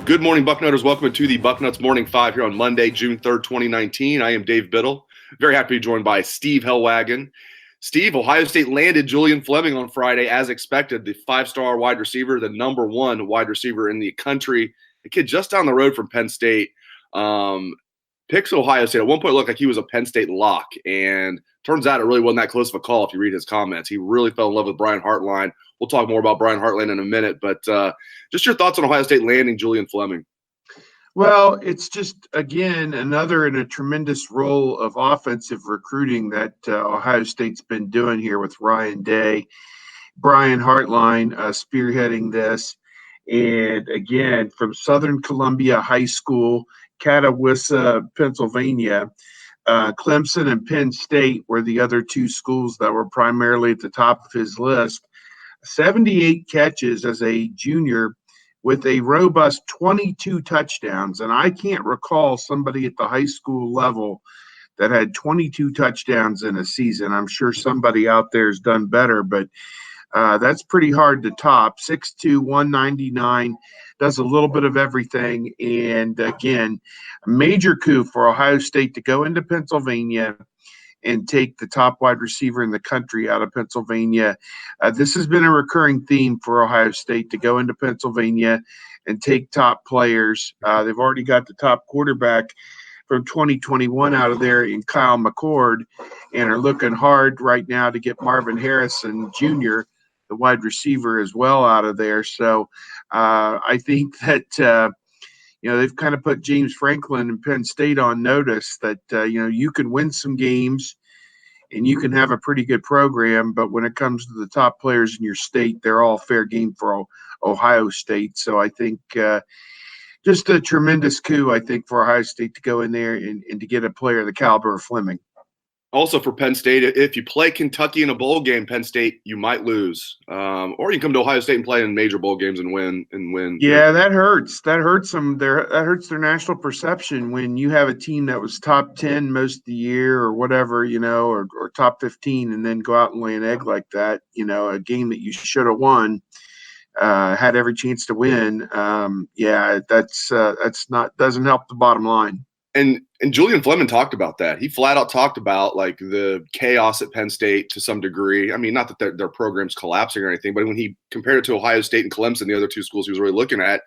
Good morning, Bucknutters. Welcome to the Bucknuts Morning Five here on Monday, June 3rd, 2019. I am Dave Biddle. Very happy to be joined by Steve Helwagen. Steve, Ohio State landed Julian Fleming on Friday as expected, the five-star wide receiver, the number one wide receiver in the country. The kid just down the road from Penn State. Picks Ohio State. At one point, it looked like he was a Penn State lock, and turns out it really wasn't that close of a call if you read his comments. He really fell in love with Brian Hartline. We'll talk more about Brian Hartline in a minute, but just your thoughts on Ohio State landing Julian Fleming. Well, it's just, again, another in a tremendous role of offensive recruiting that Ohio State's been doing here with Ryan Day, Brian Hartline spearheading this. And, again, from Southern Columbia High School, Catawissa, Pennsylvania, Clemson and Penn State were the other two schools that were primarily at the top of his list. 78 catches as a junior with a robust 22 touchdowns. And I can't recall somebody at the high school level that had 22 touchdowns in a season. I'm sure somebody out there has done better, but that's pretty hard to top. 6'2", 199, does a little bit of everything. And, again, a major coup for Ohio State to go into Pennsylvania and take the top wide receiver in the country out of Pennsylvania. This has been a recurring theme for Ohio State to go into Pennsylvania and take top players. They've already got the top quarterback from 2021 out of there in Kyle McCord and are looking hard right now to get Marvin Harrison Jr., the wide receiver, as well out of there. So I think that they've kind of put James Franklin and Penn State on notice that, you can win some games and you can have a pretty good program, but when it comes to the top players in your state, they're all fair game for Ohio State. So I think just a tremendous coup, I think, for Ohio State to go in there and to get a player of the caliber of Fleming. Also for Penn State, if you play Kentucky in a bowl game, Penn State, you might lose. Or you come to Ohio State and play in major bowl games and win. Yeah, that hurts. That hurts them. That hurts their national perception when you have a team that was top 10 most of the year or whatever, or top 15, and then go out and lay an egg like that. A game that you should have won, had every chance to win. That's not doesn't help the bottom line. And Julian Fleming talked about that. He flat out talked about like the chaos at Penn State to some degree. I mean, not that their program's collapsing or anything, but when he compared it to Ohio State and Clemson, the other two schools he was really looking at,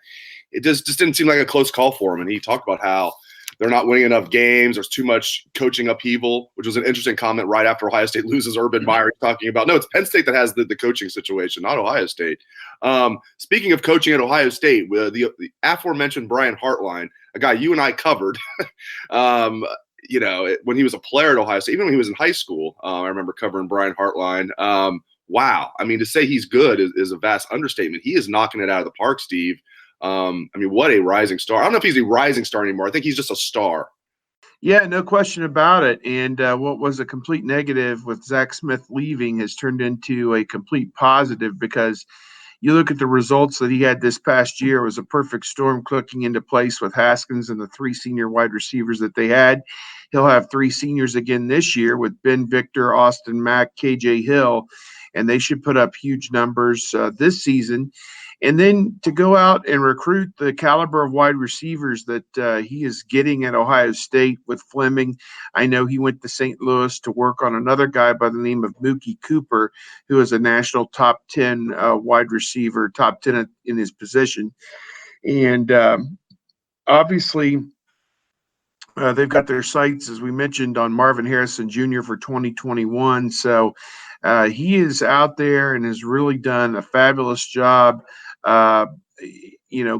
it just didn't seem like a close call for him. And he talked about how they're not winning enough games. There's too much coaching upheaval, which was an interesting comment right after Ohio State loses Urban Meyer, talking about, no, it's Penn State that has the coaching situation, not Ohio State. Speaking of coaching at Ohio State, the aforementioned Brian Hartline, a guy you and I covered, when he was a player at Ohio State, even when he was in high school, I remember covering Brian Hartline. Wow. I mean, to say he's good is a vast understatement. He is knocking it out of the park, Steve. What a rising star. I don't know if he's a rising star anymore. I think he's just a star. Yeah, no question about it. And what was a complete negative with Zach Smith leaving has turned into a complete positive, because you look at the results that he had this past year. It was a perfect storm clicking into place with Haskins and the three senior wide receivers that they had. He'll have three seniors again this year with Ben Victor, Austin Mack, KJ Hill, and they should put up huge numbers this season. And then to go out and recruit the caliber of wide receivers that he is getting at Ohio State with Fleming. I know he went to St. Louis to work on another guy by the name of Mookie Cooper, who is a national top 10 wide receiver, top 10 in his position. And obviously they've got their sights, as we mentioned, on Marvin Harrison Jr. for 2021. So he is out there and has really done a fabulous job,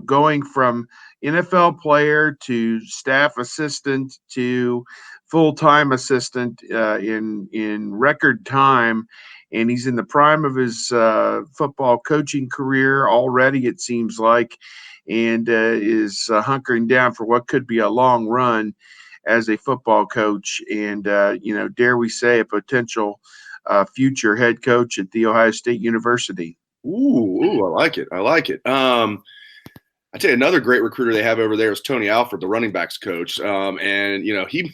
going from NFL player to staff assistant to full-time assistant in record time. And he's in the prime of his football coaching career already, it seems like, and is hunkering down for what could be a long run as a football coach, and dare we say, a potential future head coach at The Ohio State University. Ooh, I like it. I like it. I tell you, another great recruiter they have over there is Tony Alford, the running backs coach. And he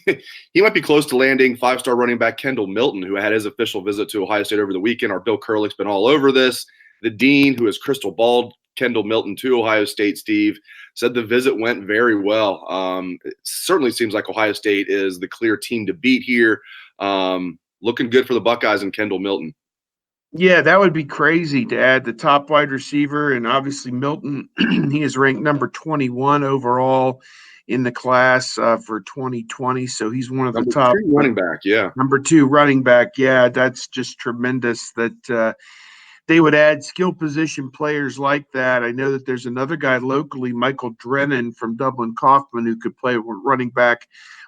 he might be close to landing 5-star running back Kendall Milton, who had his official visit to Ohio State over the weekend. Our Bill Kurlick's been all over this. The dean, who has crystal balled Kendall Milton to Ohio State, Steve, said the visit went very well. It certainly seems like Ohio State is the clear team to beat here. Looking good for the Buckeyes and Kendall Milton. Yeah, that would be crazy to add the top wide receiver. And obviously Milton, he is ranked number 21 overall in the class for 2020. So he's one of the top running back. Yeah. Number 2 running back. Yeah, that's just tremendous that they would add skill position players like that. I know that there's another guy locally, Michael Drennan from Dublin Kaufman, who could play running back,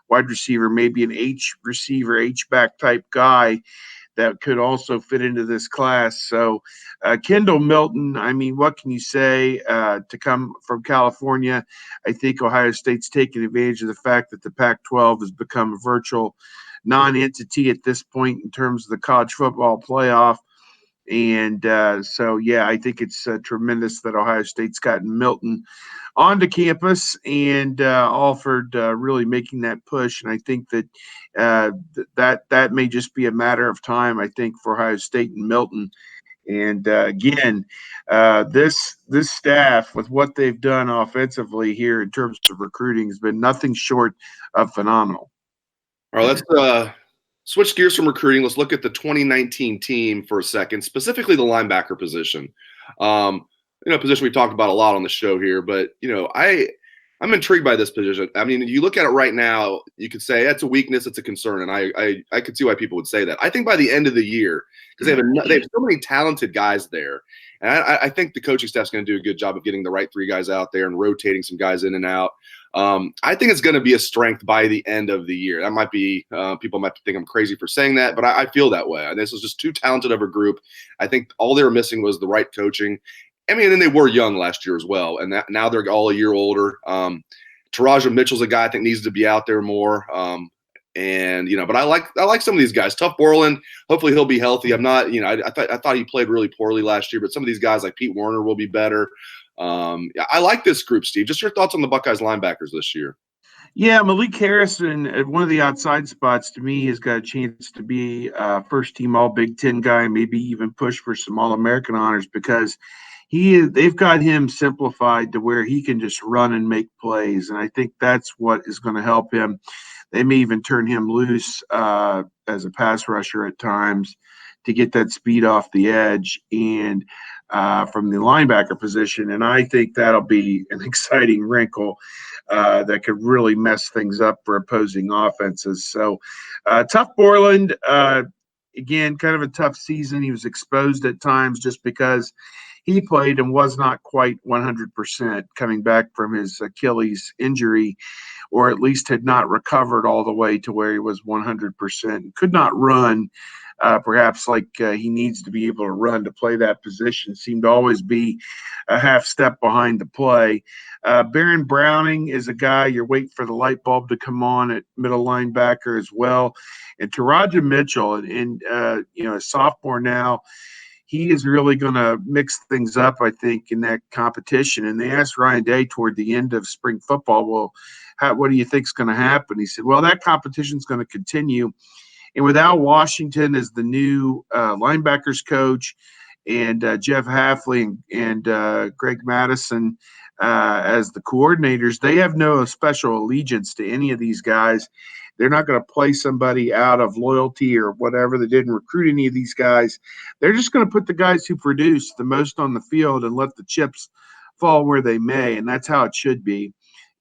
wide receiver, maybe an H receiver, H-back type guy that could also fit into this class. So Kendall Milton, I mean, what can you say to come from California? I think Ohio State's taking advantage of the fact that the Pac-12 has become a virtual non-entity at this point in terms of the college football playoff. And I think it's tremendous that Ohio State's gotten Milton onto campus and Alford really making that push. And I think that that may just be a matter of time, I think, for Ohio State and Milton. And again, this staff, with what they've done offensively here in terms of recruiting, has been nothing short of phenomenal. All right, let's switch gears from recruiting. Let's look at the 2019 team for a second, specifically the linebacker position. Position we've talked about a lot on the show here, but I'm intrigued by this position. I mean, you look at it right now, you could say that's a weakness, it's a concern, and I could see why people would say that. I think by the end of the year, because they have so many talented guys there, and I think the coaching staff's going to do a good job of getting the right 3 guys out there and rotating some guys in and out. I think it's going to be a strength by the end of the year. That might be people might think I'm crazy for saying that, but I feel that way. And this is just too talented of a group. I think all they were missing was the right coaching. I mean, and they were young last year as well, and now they're all a year older. Taraja Mitchell's a guy I think needs to be out there more. But I like some of these guys. Tough Borland, hopefully he'll be healthy. I'm not, I thought he played really poorly last year, but some of these guys like Pete Werner will be better. I like this group, Steve. Just your thoughts on the Buckeyes linebackers this year. Yeah, Malik Harrison at one of the outside spots to me has got a chance to be first team All Big Ten guy, maybe even push for some All-American honors because they've got him simplified to where he can just run and make plays. And I think that's what is going to help him. They may even turn him loose as a pass rusher at times to get that speed off the edge and from the linebacker position. And I think that'll be an exciting wrinkle that could really mess things up for opposing offenses. So tough Borland, again, kind of a tough season. He was exposed at times just because he played and was not quite 100% coming back from his Achilles injury, or at least had not recovered all the way to where he was 100%. Could not run, perhaps like he needs to be able to run to play that position. Seemed to always be a half step behind the play. Baron Browning is a guy you're waiting for the light bulb to come on at middle linebacker as well. And Taraja Mitchell, a sophomore now, he is really going to mix things up, I think, in that competition. And they asked Ryan Day toward the end of spring football, well, what do you think is going to happen? He said, well, that competition is going to continue. And with Al Washington as the new linebackers coach and Jeff Hafley and Greg Madison as the coordinators, they have no special allegiance to any of these guys. They're not going to play somebody out of loyalty or whatever. They didn't recruit any of these guys. They're just going to put the guys who produce the most on the field and let the chips fall where they may. And that's how it should be,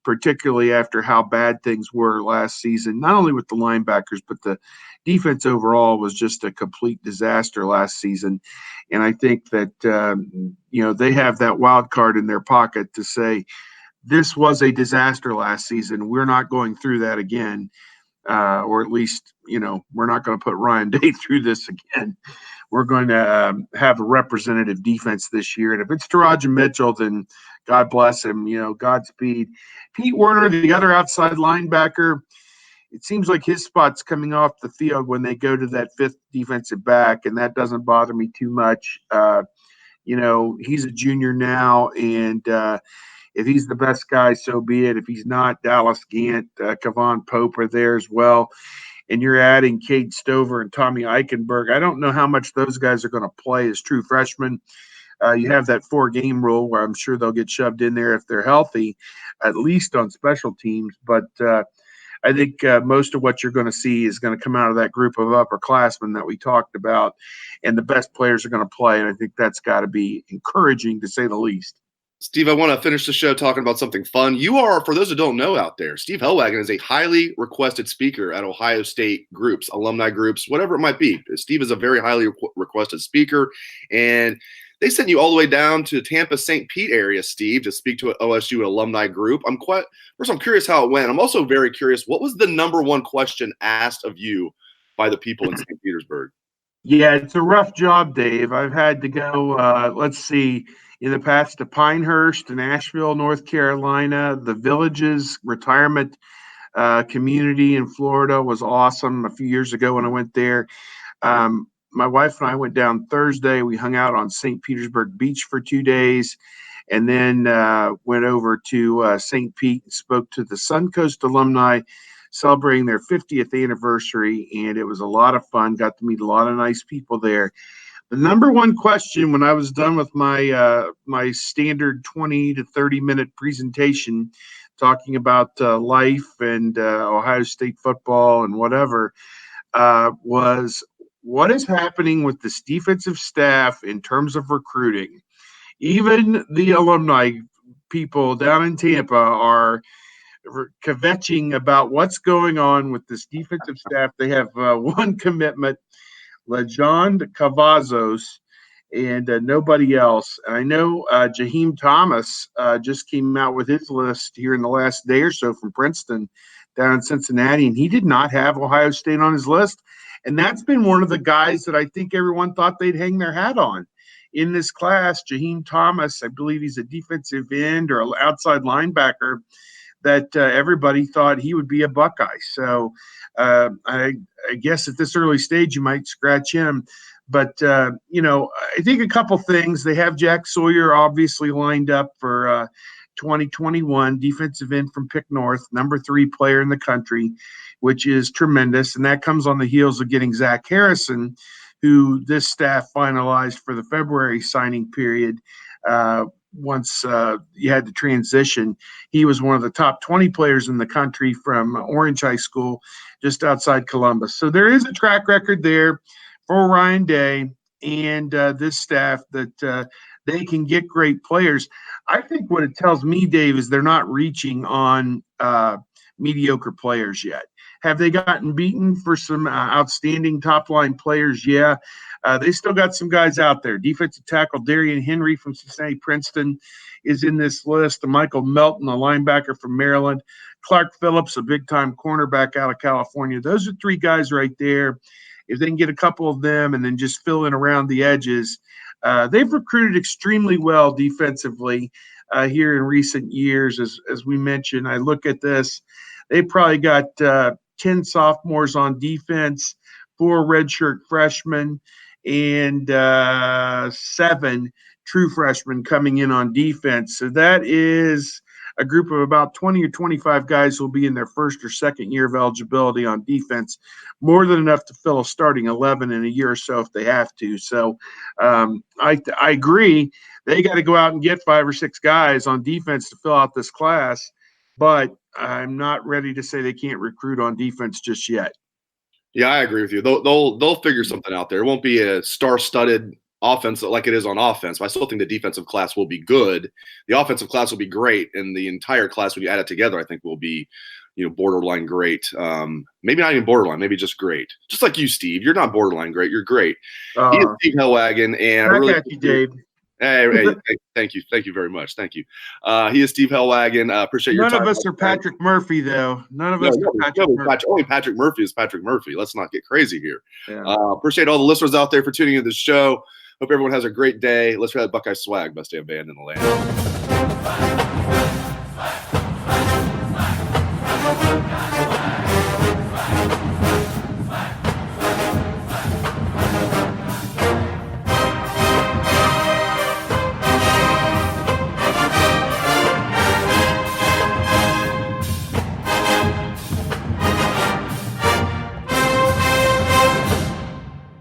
particularly after how bad things were last season, not only with the linebackers, but the defense overall was just a complete disaster last season. And I think that, they have that wild card in their pocket to say, this was a disaster last season. We're not going through that again. Or at least, we're not going to put Ryan Day through this again. We're going to have a representative defense this year. And if it's Taraja Mitchell, then God bless him, Godspeed. Pete Werner, the other outside linebacker, it seems like his spot's coming off the field when they go to that fifth defensive back, and that doesn't bother me too much. He's a junior now, and if he's the best guy, so be it. If he's not, Dallas Gant, Kevon Pope are there as well. And you're adding Cade Stover and Tommy Eichenberg. I don't know how much those guys are going to play as true freshmen. You have that 4-game rule where I'm sure they'll get shoved in there if they're healthy, at least on special teams. But I think most of what you're going to see is going to come out of that group of upperclassmen that we talked about, and the best players are going to play. And I think that's got to be encouraging, to say the least. Steve, I want to finish the show talking about something fun. You are, for those who don't know out there, Steve Helwagen is a highly requested speaker at Ohio State groups, alumni groups, whatever it might be. Steve is a very highly requested speaker, and they sent you all the way down to Tampa, St. Pete area, Steve, to speak to an OSU alumni group. I'm curious how it went. I'm also very curious, what was the number one question asked of you by the people in St. Petersburg? Yeah, it's a rough job, Dave. I've had to go, in the past to Pinehurst, Nashville, North Carolina. The Villages retirement community in Florida was awesome a few years ago when I went there. My wife and I went down Thursday. We hung out on St. Petersburg Beach for 2 days, and then went over to St. Pete and spoke to the Suncoast alumni celebrating their 50th anniversary, and it was a lot of fun. Got to meet a lot of nice people there. The number one question when I was done with my standard 20 to 30-minute presentation talking about life and Ohio State football and whatever was, what is happening with this defensive staff in terms of recruiting? Even the alumni people down in Tampa are kvetching about what's going on with this defensive staff. They have one commitment, Lejon Cavazos, and nobody else. And I know Jaheim Thomas just came out with his list here in the last day or so from Princeton down in Cincinnati, and he did not have Ohio State on his list. And that's been one of the guys that I think everyone thought they'd hang their hat on in this class. Jaheim Thomas, I believe he's a defensive end or an outside linebacker that everybody thought he would be a Buckeye. So I guess at this early stage you might scratch him. But, I think a couple things. They have Jack Sawyer obviously lined up for 2021, defensive end from Pick North, number 3 player in the country, which is tremendous. And that comes on the heels of getting Zach Harrison, who this staff finalized for the February signing period. Once you had the transition, he was one of the top 20 players in the country from Orange High School, just outside Columbus. So there is a track record there for Ryan Day and this staff that they can get great players. I think what it tells me, Dave, is they're not reaching on mediocre players yet. Have they gotten beaten for some outstanding top-line players? Yeah. They still got some guys out there. Defensive tackle Darian Henry from Cincinnati Princeton is in this list. Michael Melton, a linebacker from Maryland. Clark Phillips, a big-time cornerback out of California. Those are 3 guys right there. If they can get a couple of them and then just fill in around the edges, they've recruited extremely well defensively here in recent years. As we mentioned, I look at this, they probably got 10 sophomores on defense, 4 redshirt freshmen, and 7 true freshmen coming in on defense. So that is a group of about 20 or 25 guys who will be in their first or second year of eligibility on defense, more than enough to fill a starting 11 in a year or so if they have to. So I agree. They got to go out and get 5 or 6 guys on defense to fill out this class, but I'm not ready to say they can't recruit on defense just yet. Yeah, I agree with you. They'll figure something out there. It won't be a star-studded offense like it is on offense, but I still think the defensive class will be good. The offensive class will be great, and the entire class, when you add it together, I think will be, borderline great. Maybe not even borderline, maybe just great. Just like you, Steve. You're not borderline great. You're great. He is Steve Helwagen, and I really got you, Dave. Hey, thank you. Thank you very much. Thank you. He is Steve Helwagen. Appreciate your time. None of us are Patrick Murphy, though. None of us are Patrick Murphy. Only Patrick Murphy is Patrick Murphy. Let's not get crazy here. Yeah. Appreciate all the listeners out there for tuning into the show. Hope everyone has a great day. Let's try that Buckeye swag, best damn band in the land.